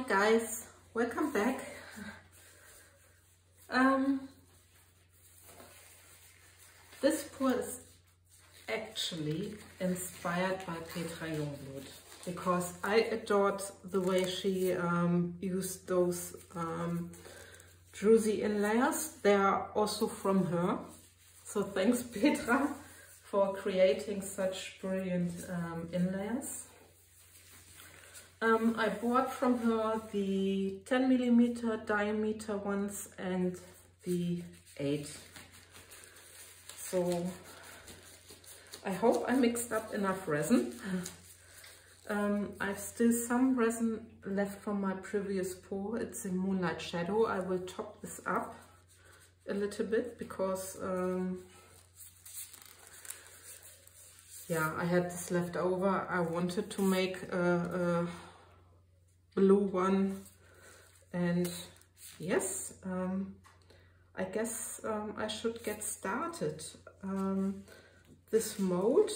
Hi guys, welcome back. This pour is actually inspired by Petra Jongbloed because I adored the way she used those druzy inlayers. They are also from her. So thanks Petra for creating such brilliant inlayers. I bought from her the 10mm diameter ones and the 8. So I hope I mixed up enough resin. I've still some resin left from my previous pour. It's in Moonlight Shadow. I will top this up a little bit because yeah, I had this left over. I wanted to make a blue one, and yes, I guess I should get started. This mold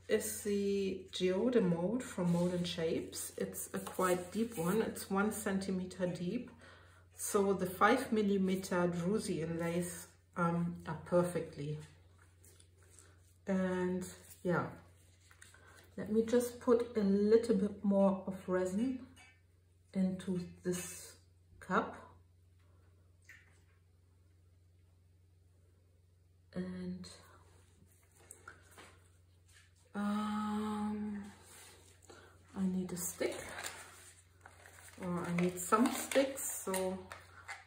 is the Geode mold from Mold & Shapes. It's a quite deep one. It's 1 centimeter deep, so the 5mm druzy inlays are perfectly. And yeah, let me just put a little bit more of resin into this cup, and I need a stick, or I need some sticks, so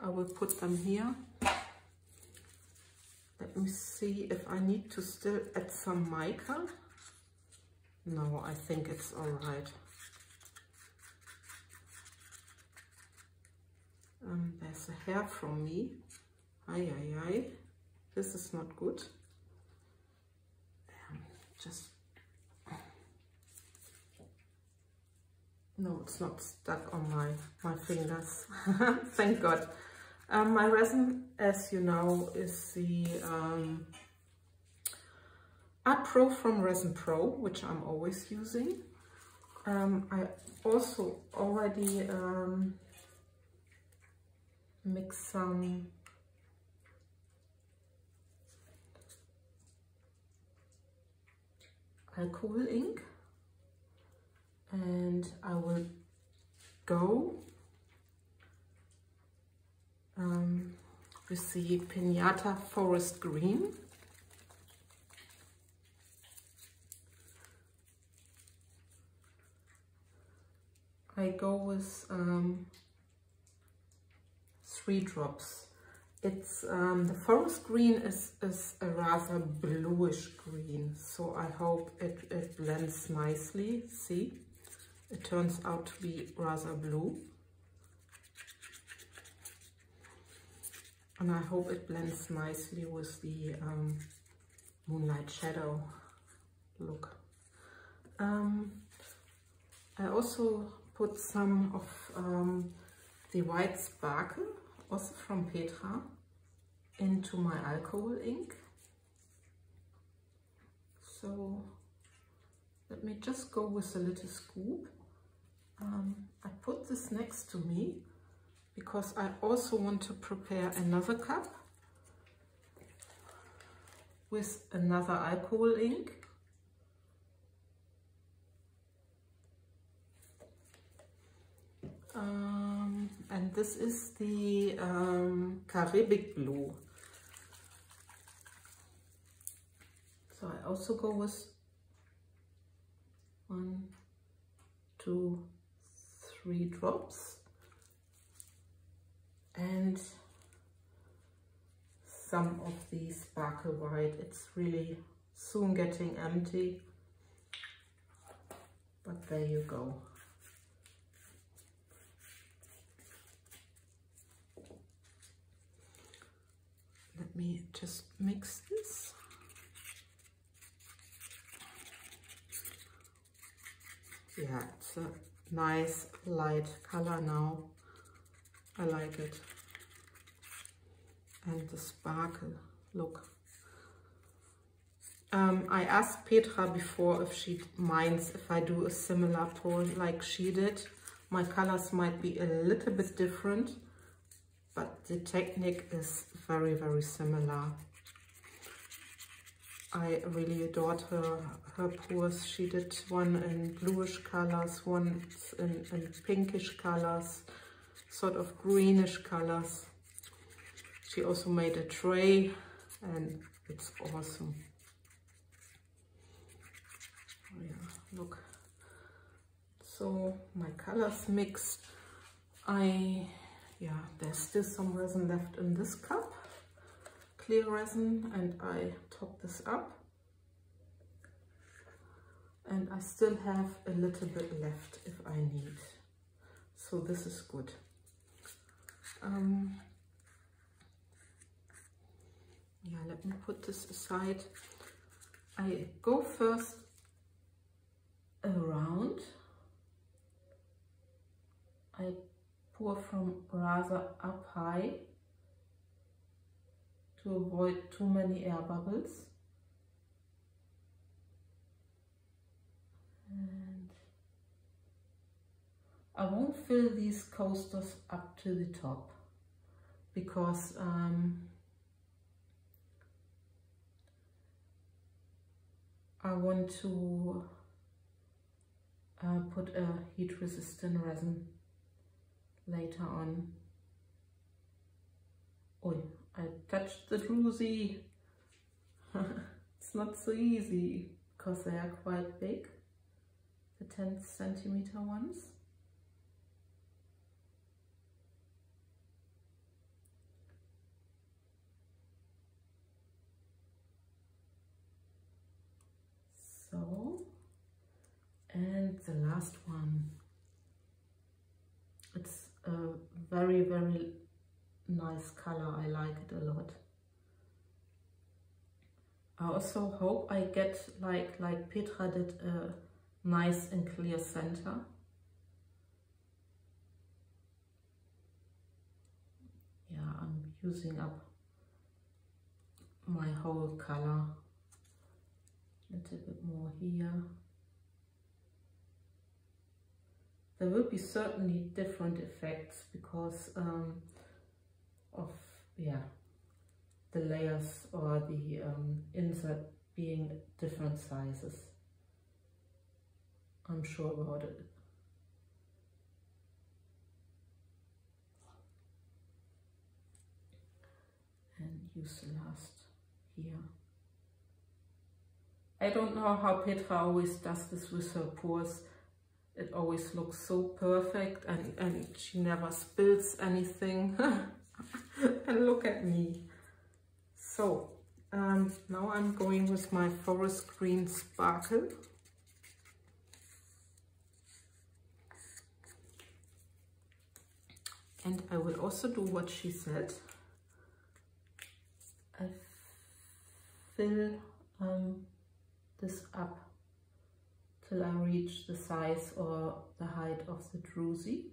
I will put them here. Let me see if I need to still add some mica. No, I think it's all right. There's a hair from me. Ay, ay, ay. This is not good. Just... No, it's not stuck on my fingers. Thank God. My resin, as you know, is the ArtPro from ResinPro, which I'm always using. I also already mix some alcohol ink, and I will go with the Pinata Forest Green. I go with 3 drops. It's the forest green is a rather bluish green, so I hope it blends nicely. See, it turns out to be rather blue, and I hope it blends nicely with the Moonlight Shadow look. I also put some of the white sparkle, also from Petra, into my alcohol ink. So let me just go with a little scoop. I put this next to me because I also want to prepare another cup with another alcohol ink. And this is the Caribbean blue. So I also go with 1, 2, 3 drops, and some of the sparkle white. It's really soon getting empty, but there you go. Let me just mix this. Yeah, it's a nice light color now. I like it. And the sparkle, look. I asked Petra before if she minds if I do a similar pour like she did. My colors might be a little bit different, but the technique is very, very similar. I really adored her pours. She did one in bluish colors, one in pinkish colors, sort of greenish colors. She also made a tray, and it's awesome. Oh yeah, look. So my colors mixed. Yeah, there's still some resin left in this cup, clear resin, and I top this up. And I still have a little bit left if I need. So this is good. Yeah, let me put this aside. I go first around. I pour from rather up high to avoid too many air bubbles. And I won't fill these coasters up to the top because I want to put a heat resistant resin later on. Oh, I touched the druzy. It's not so easy because they are quite big, the 10 centimeter ones. So, and the last one. It's a very, very nice color. I like it a lot. I also hope I get, like Petra did, a nice and clear center. Yeah, I'm using up my whole color. A little bit more here. There will be certainly different effects because of, yeah, the layers or the insert being different sizes. I'm sure about it. And use the last here. I don't know how Petra always does this with her pours. It always looks so perfect, and she never spills anything. And look at me. So now I'm going with my forest green sparkle. And I will also do what she said. I fill this up till I reach the size or the height of the druzy.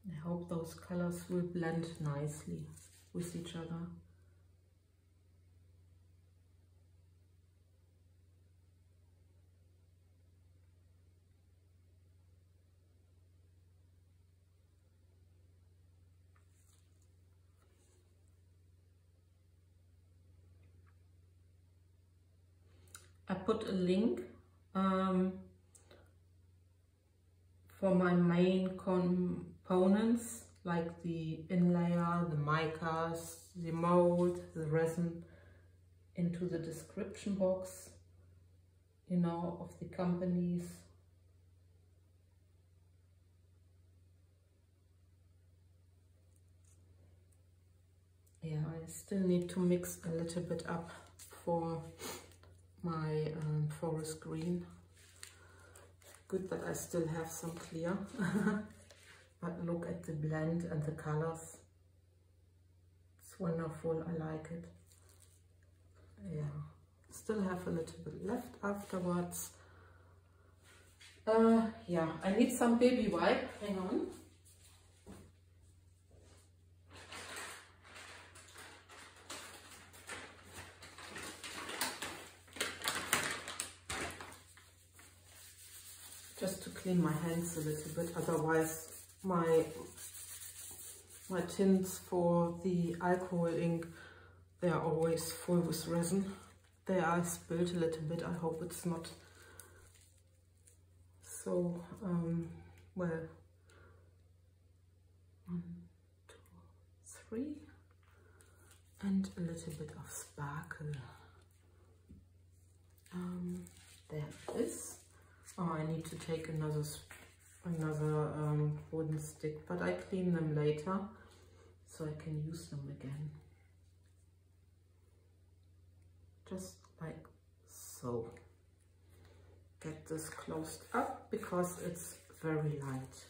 I hope those colors will blend nicely with each other. I put a link for my main components, like the inlayer, the micas, the mold, the resin, into the description box, you know, of the companies. Yeah, I still need to mix a little bit up for my forest green. Good that I still have some clear. But look at the blend and the colors. It's wonderful, I like it. Yeah, still have a little bit left afterwards. Yeah, I need some baby wipe. Hang on. Just to clean my hands a little bit, otherwise my tins for the alcohol ink, they are always full with resin. They are spilled a little bit. I hope it's not so, well, 1, 2, 3, and a little bit of sparkle. There it is. Oh, I need to take another wooden stick, but I clean them later so I can use them again. Just like so. Get this closed up because it's very light.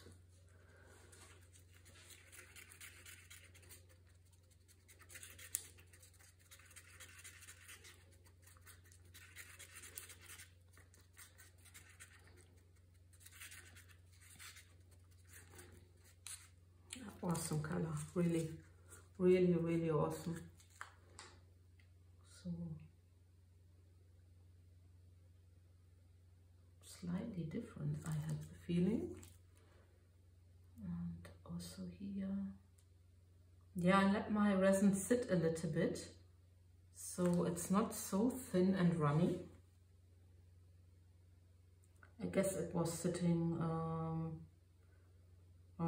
Awesome color, really, really, really awesome. So slightly different, I have the feeling. And also here, yeah, I let my resin sit a little bit so it's not so thin and runny. I guess it was sitting around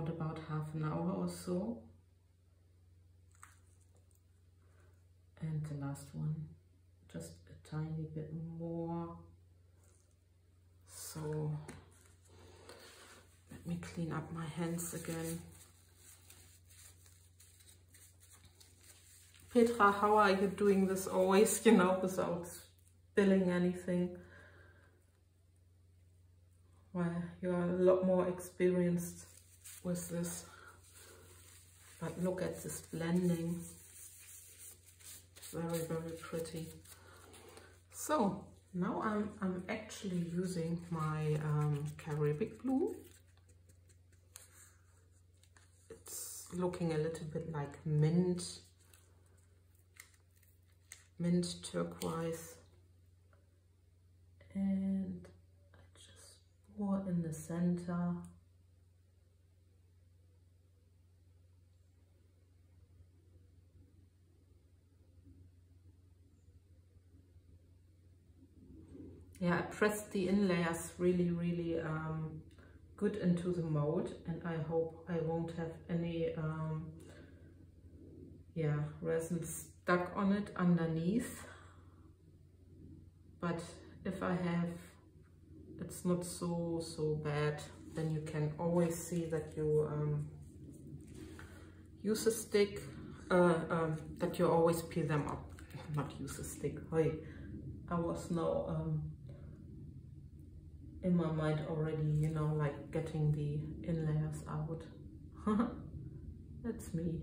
about half an hour or so. And the last one, just a tiny bit more. So let me clean up my hands again. Petra, how are you doing this always, you know, without spilling anything? Well, you are a lot more experienced with this. But look at this blending. Very, very pretty. So now I'm actually using my Arabic glue. It's looking a little bit like mint turquoise, and I just pour in the center. Yeah, I pressed the inlayers really, really good into the mold, and I hope I won't have any resin stuck on it underneath. But if I have, it's not so bad. Then you can always see that you use a stick, that you always peel them up. Not use a stick. Hey, I was now in my mind already, you know, like getting the inlayers out. That's me.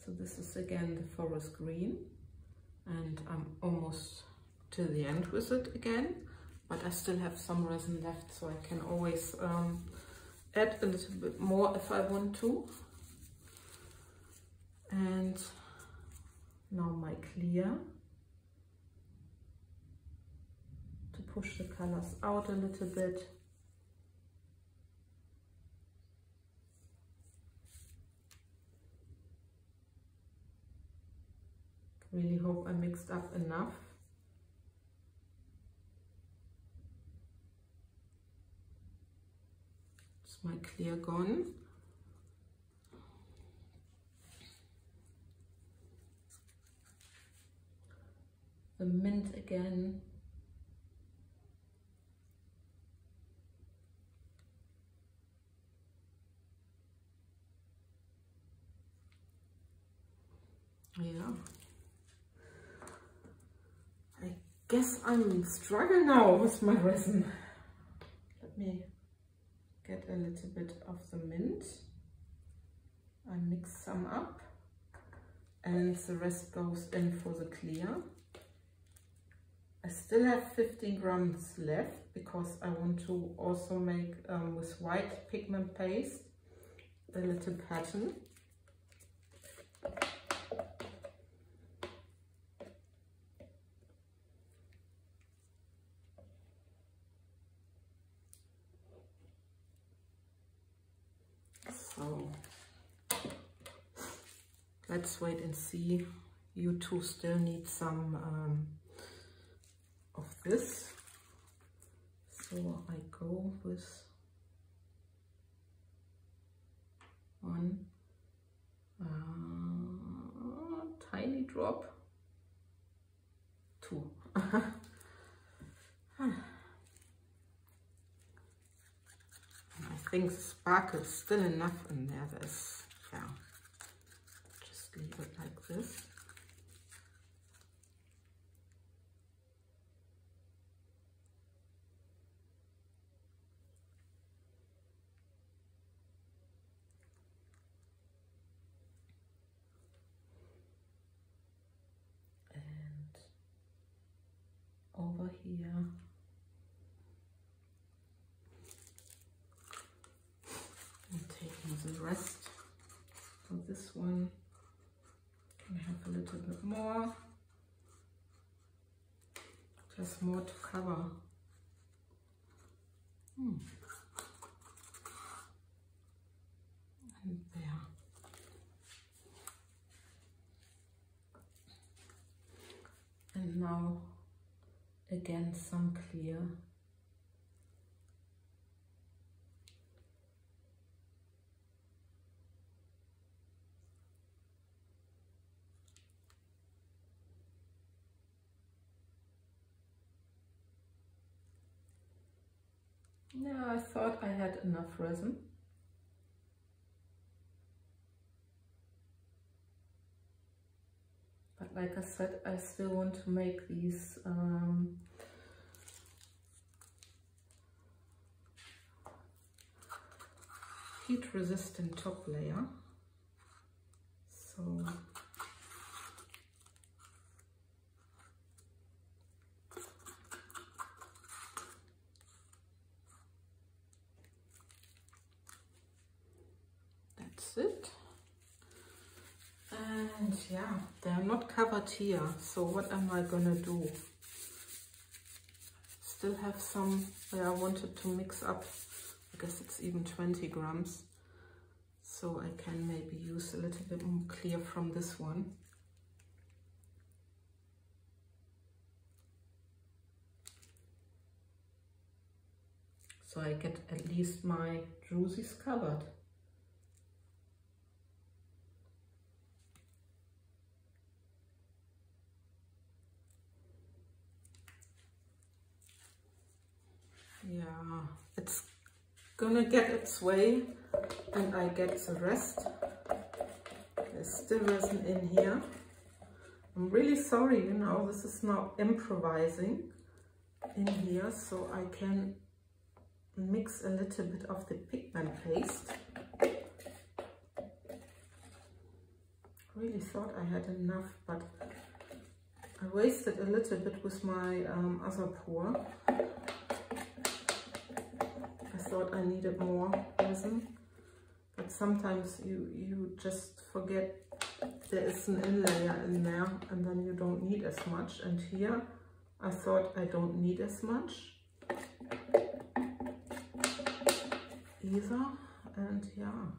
So this is again the forest green, and I'm almost to the end with it again, but I still have some resin left, so I can always add a little bit more if I want to. And now my clear, to push the colors out a little bit. Really hope I mixed up enough. Is my clear gone? The mint again. Yeah. I guess I'm struggling now with my resin. Let me get a little bit of the mint. mix some up, and the rest goes in for the clear. I still have 50 grams left because I want to also make with white pigment paste a little pattern. So let's wait and see. You two still need some of this, so I go with one tiny drop, two. I think the sparkle is still enough in there. There's, yeah, just leave it like this. And over here, the rest for this one. Can I have a little bit more? Just more to cover. And there. And now again some clear. Yeah, I thought I had enough resin. But like I said, I still want to make these heat resistant top layer. So it. And yeah, they're not covered here, so what am I gonna do? Still have some where I wanted to mix up. I guess it's even 20 grams, so I can maybe use a little bit more clear from this one. So I get at least my druzies covered. Yeah, it's gonna get its way and I get the rest. There's still resin in here. I'm really sorry, you know, this is now improvising in here, so I can mix a little bit of the pigment paste. Really thought I had enough, but I wasted a little bit with my other pour. I thought I needed more resin, but sometimes you just forget there is an inlayer in there and then you don't need as much. And here I thought I don't need as much either. And yeah,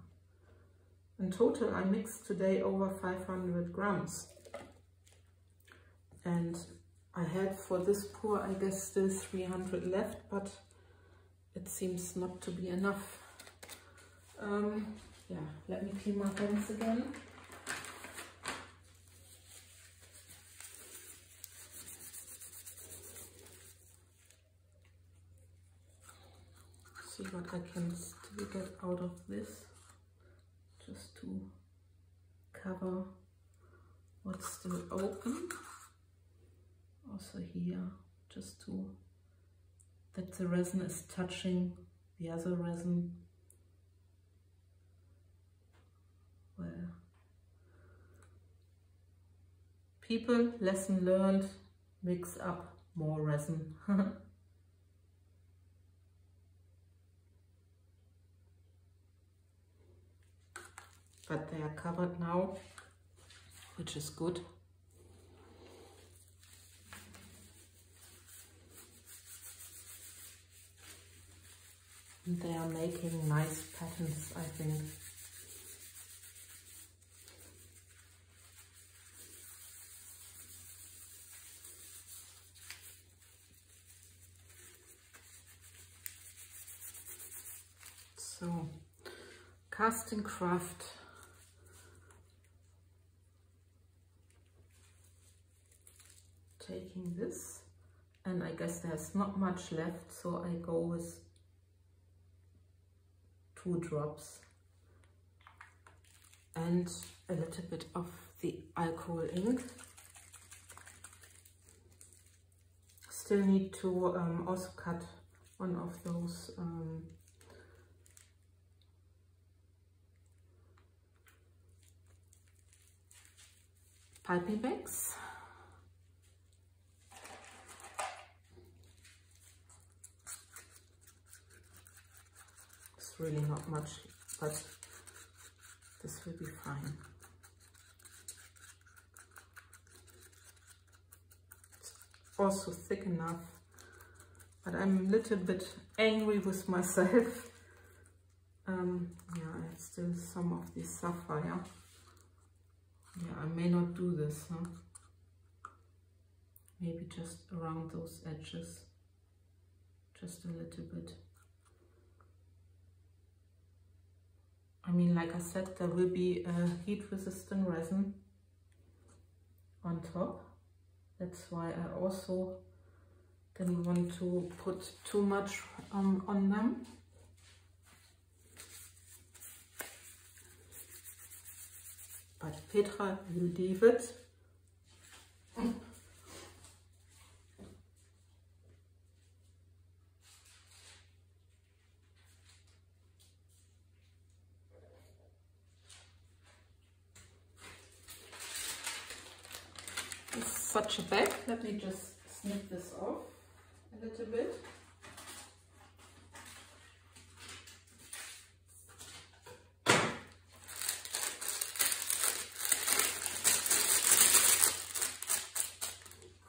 in total I mixed today over 500 grams. And I had for this pour, I guess, still 300 left, but it seems not to be enough. Yeah, let me clean my hands again. See what I can still get out of this, just to cover what's still open. Also here, just to that the resin is touching the other resin where people, lesson learned, mix up more resin. But they are covered now, which is good. And they are making nice patterns, I think. So, casting craft. Taking this, and I guess there's not much left, so I go with 2 drops and a little bit of the alcohol ink. Still need to also cut one of those piping bags. It's really not much, but this will be fine. It's also thick enough, but I'm a little bit angry with myself. Yeah, I have still some of this sapphire. Yeah, I may not do this, huh? Maybe just around those edges, just a little bit. I mean, like I said, there will be a heat-resistant resin on top. That's why I also didn't want to put too much on them. But Petra will leave it. It's such a bag. Let me just snip this off a little bit.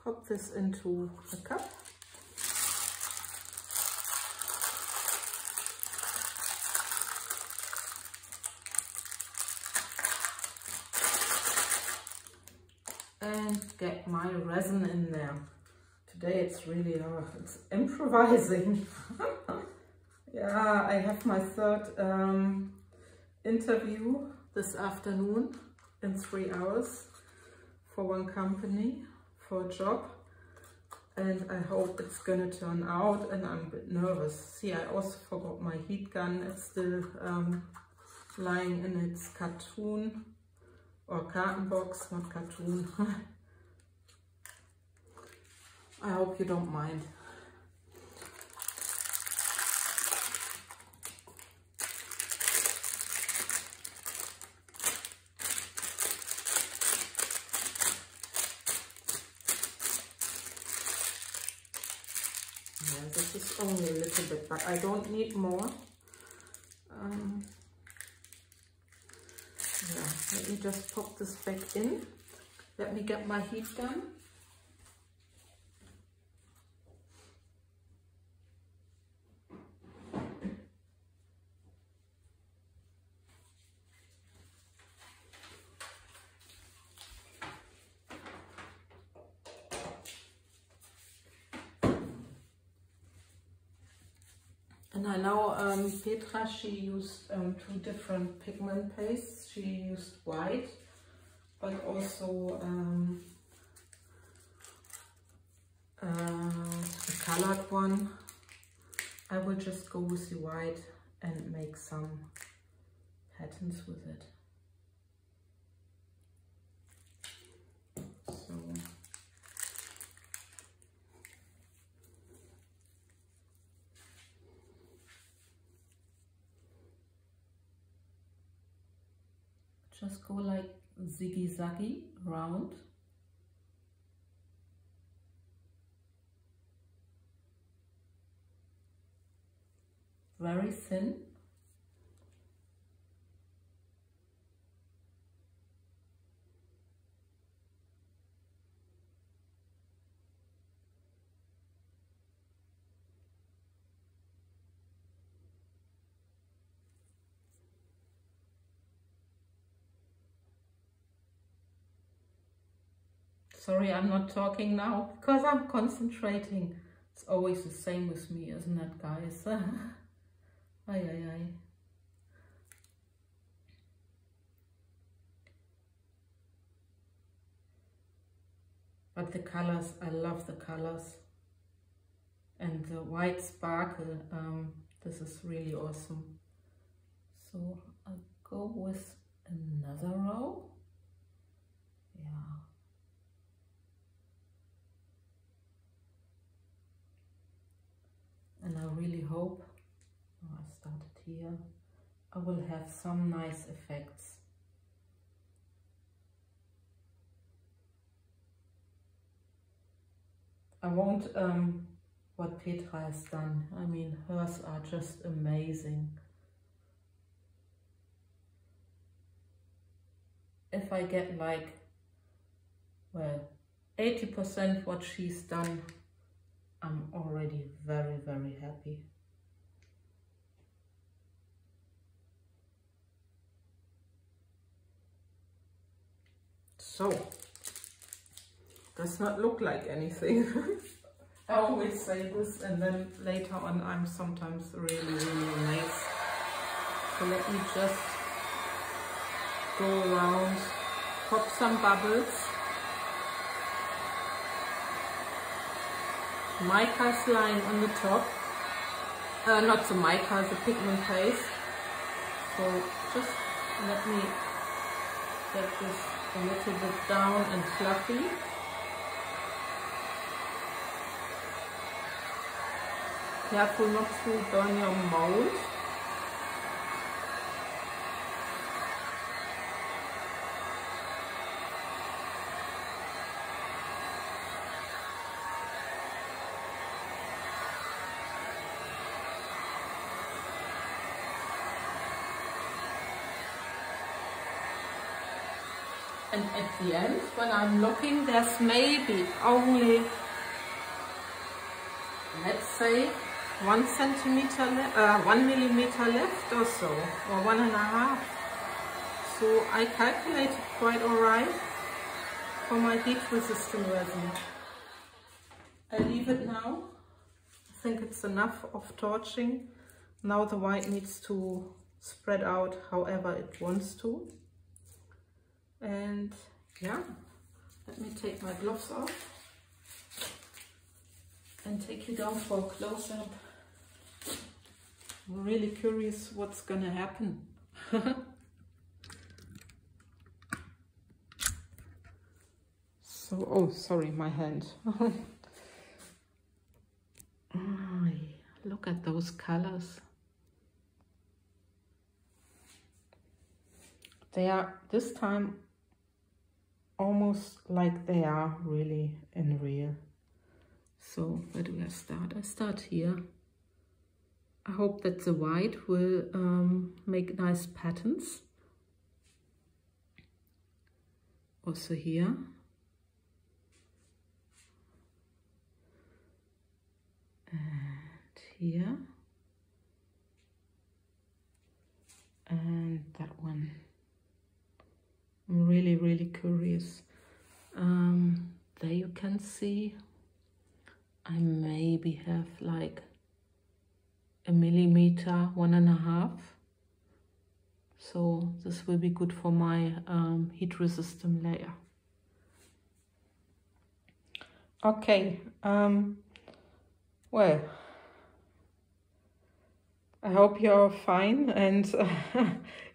Pop this into a cup. And get my resin in there. Today it's really, it's improvising. Yeah, I have my third interview this afternoon in 3 hours for one company, for a job. And I hope it's gonna turn out, and I'm a bit nervous. See, I also forgot my heat gun. It's still lying in its cartoon. Or carton box, not cartoon. I hope you don't mind. Yeah, this is only a little bit, but I don't need more. Yeah, let me just pop this back in. Let me get my heat gun. And I know Petra, she used 2 different pigment pastes. She used white, but also a colored one. I will just go with the white and make some patterns with it. So just go like ziggy-zaggy round. very thin. Sorry, I'm not talking now because I'm concentrating. It's always the same with me, isn't it, guys? Ay, ay, ay. But the colors, I love the colors. And the white sparkle, this is really awesome. So I'll go with another row. Yeah. And I really hope, I started here, I will have some nice effects. I won't, what Petra has done. I mean, hers are just amazing. If I get like, well, 80% what she's done, I'm already very, very happy. So, does not look like anything. I always say this and then later on I'm sometimes really, really amazed. So let me just go around, pop some bubbles. Micas line on the top, not the mica, the pigment paste. So just let me get this a little bit down and fluffy. Careful not to burn your mold. And at the end, when I'm looking, there's maybe only, let's say, 1 centimeter, 1 millimeter left or so, or 1.5. So I calculated quite alright for my heat resistant resin. I leave it now. I think it's enough of torching. Now the white needs to spread out however it wants to. And yeah, let me take my gloves off and take you down for a close-up. I'm really curious what's gonna happen. So, oh, sorry, my hand. Oh, look at those colors. They are, this time, almost like they are really in real. So where do I start? I start here. I hope that the white will make nice patterns. Also here. And here. And that one. I'm really, really curious. There you can see I maybe have like 1 millimeter, 1.5. So this will be good for my heat resistant layer. Okay, well, I hope you're fine and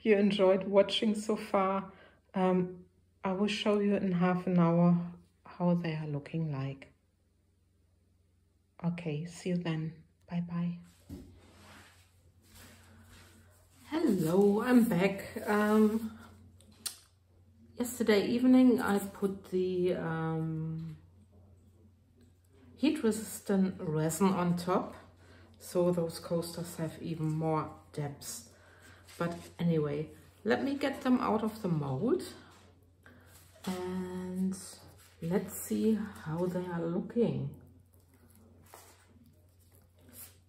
you enjoyed watching so far. I will show you in half an hour how they are looking like. Okay, see you then. Bye bye. Hello, I'm back. Yesterday evening I put the heat resistant resin on top. so those coasters have even more depth. But anyway, let me get them out of the mold and let's see how they are looking.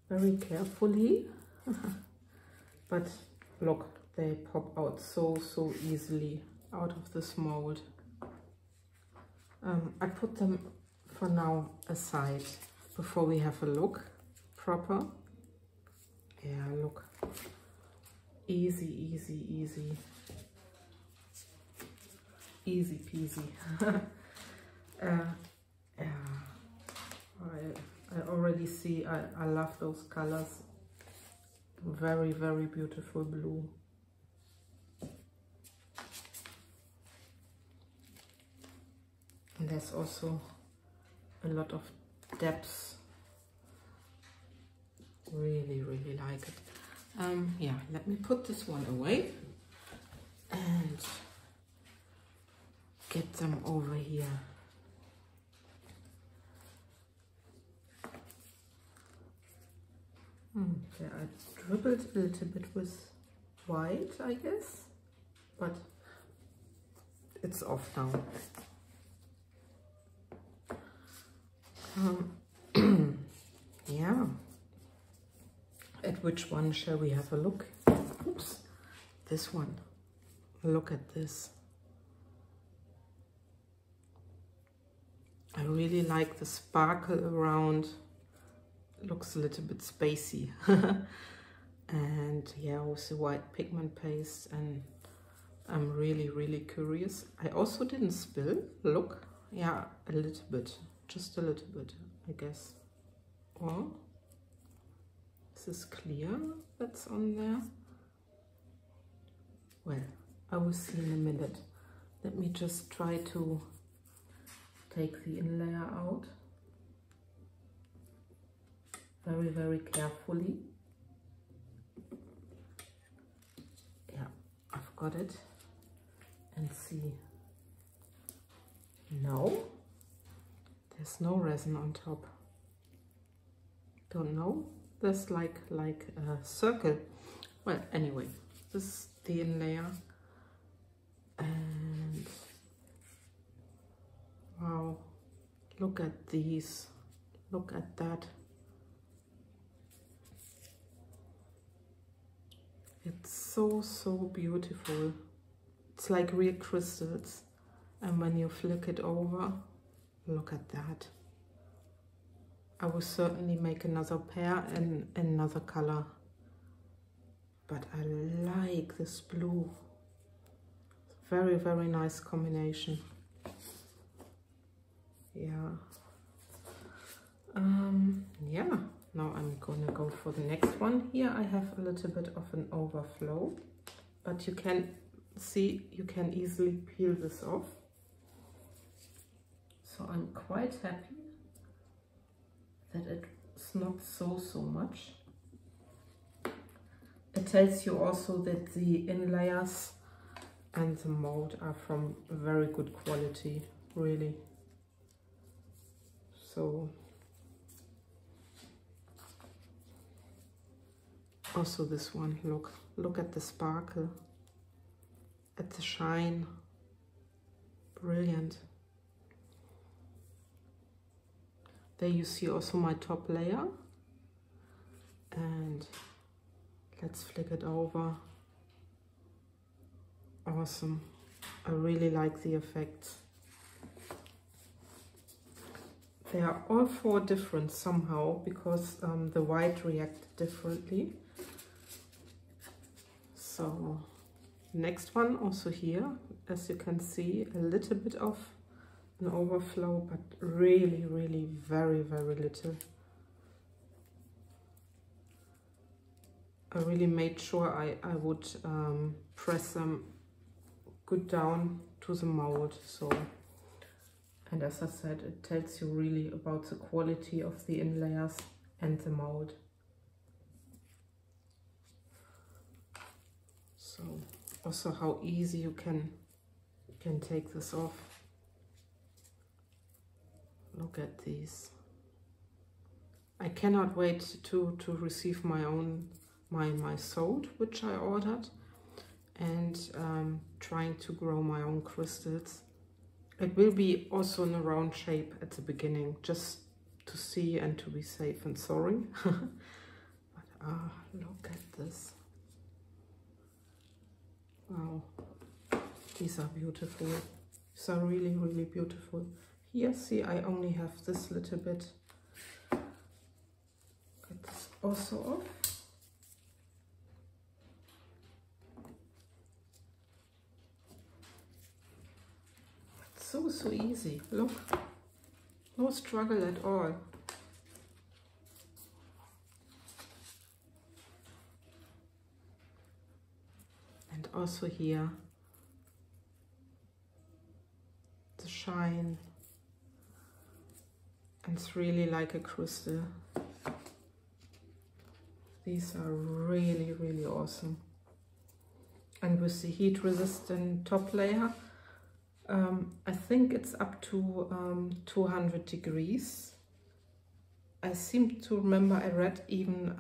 Very carefully, but look, they pop out so easily out of this mold. I put them for now aside before we have a look proper. Yeah, look, easy peasy. Yeah, I already see, I love those colors. Very beautiful blue. And there's also a lot of depth. Really like it. Yeah, let me put this one away and get them over here. Okay, I dribbled a little bit with white, I guess, but it's off now. Yeah. At which one shall we have a look? Oops, this one. Look at this. I really like the sparkle around. Looks a little bit spacey. And yeah, with the white pigment paste, and I'm really curious. I also didn't spill. Look, yeah, a little bit, just a little bit, I guess. Well, this is clear that's on there. Well, I will see in a minute. Let me just try to take the inlayer out very carefully. Yeah, I've got it. And see. No, there's no resin on top. Don't know. There's like a circle. Well, anyway, this is the inlayer. And wow, look at these. Look at that. It's so beautiful. It's like real crystals. And when you flick it over, look at that. I will certainly make another pair in another color. But I like this blue. Very nice combination. Yeah. Yeah. Now I'm gonna go for the next one. Here I have a little bit of an overflow, but you can see, you can easily peel this off. So I'm quite happy that it's not so much. It tells you also that the inlayers and the mold are from very good quality, really. So also this one, look at the sparkle, at the shine. Brilliant. There you see also my top layer, and let's flick it over. Awesome. I really like the effects. They are all four different somehow, because the white reacted differently. So next one also here, as you can see, a little bit of an overflow, but really very little. I really made sure I would press them good down to the mold. So, and as I said, it tells you really about the quality of the inlayers and the mold. So also how easy you can take this off. Look at these. I cannot wait to receive my own my sod, which I ordered, and trying to grow my own crystals. It will be also in a round shape at the beginning, just to see and to be safe and sorry. But look at this. Wow, these are beautiful. These are really, really beautiful. Here, see, I only have this little bit. Get this also off. It's so easy. Look, no struggle at all. And also here, the shine. And it's really like a crystal. These are really, really awesome. And with the heat resistant top layer, I think it's up to 200 degrees. I seem to remember I read even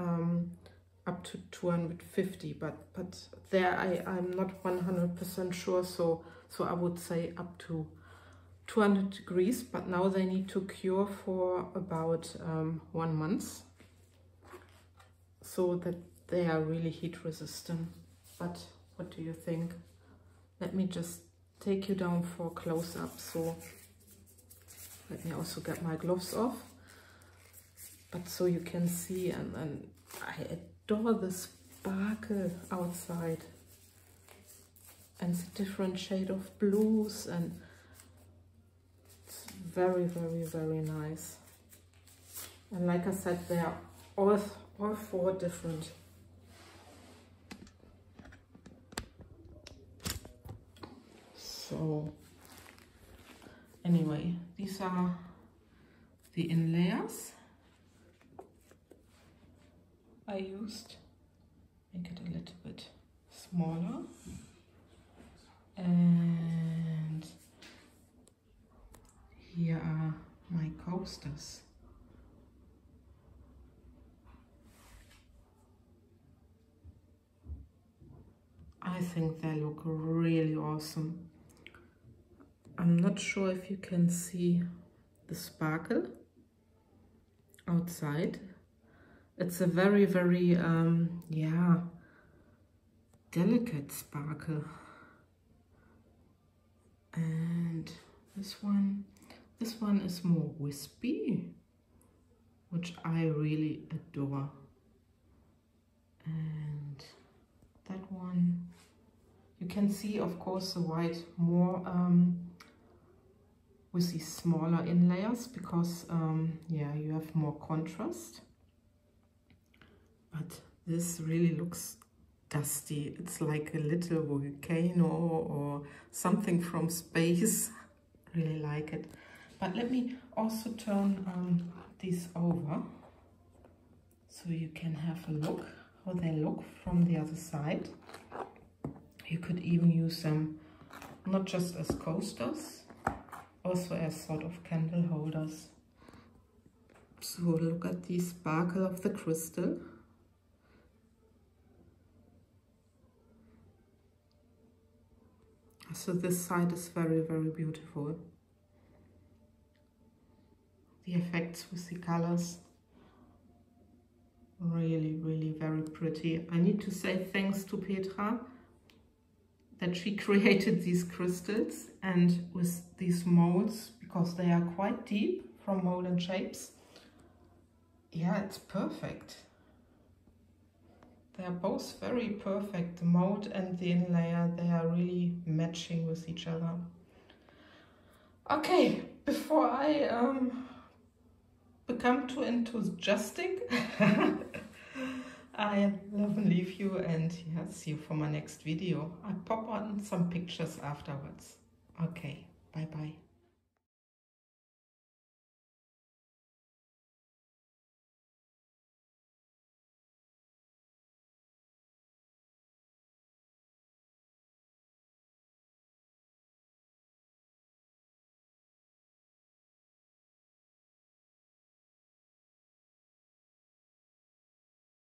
up to 250, but there I'm not 100% sure, so I would say up to 200 degrees, but now they need to cure for about 1 month, so that they are really heat resistant. But what do you think? Let me just take you down for a close-up. So let me also get my gloves off, but so you can see, and I adore the sparkle outside and the different shade of blues, and it's very, very, very nice. And like I said, they are all 4 different. So anyway, these are the inlayers I used. Make it a little bit smaller. And here are my coasters. I think they look really awesome. I'm not sure if you can see the sparkle outside. It's a very, very, yeah, delicate sparkle. And this one is more wispy, which I really adore. And that one, you can see, of course, the white more with these smaller inlayers, because yeah, you have more contrast. But this really looks dusty. It's like a little volcano or something from space. Really like it. But let me also turn these over so you can have a look how they look from the other side. You could even use them not just as coasters, also as sort of candle holders. So look at the sparkle of the crystal. So this side is very, very beautiful. The effects with the colors, really, really very pretty. I need to say thanks to Petra that she created these crystals and with these molds, because they are quite deep from mold and shapes. Yeah, it's perfect. They are both very perfect. The mold and the inlayer, they are really matching with each other. Okay, before I become too enthusiastic, I love and leave you, and yeah, see you for my next video. I pop on some pictures afterwards. Okay, bye bye.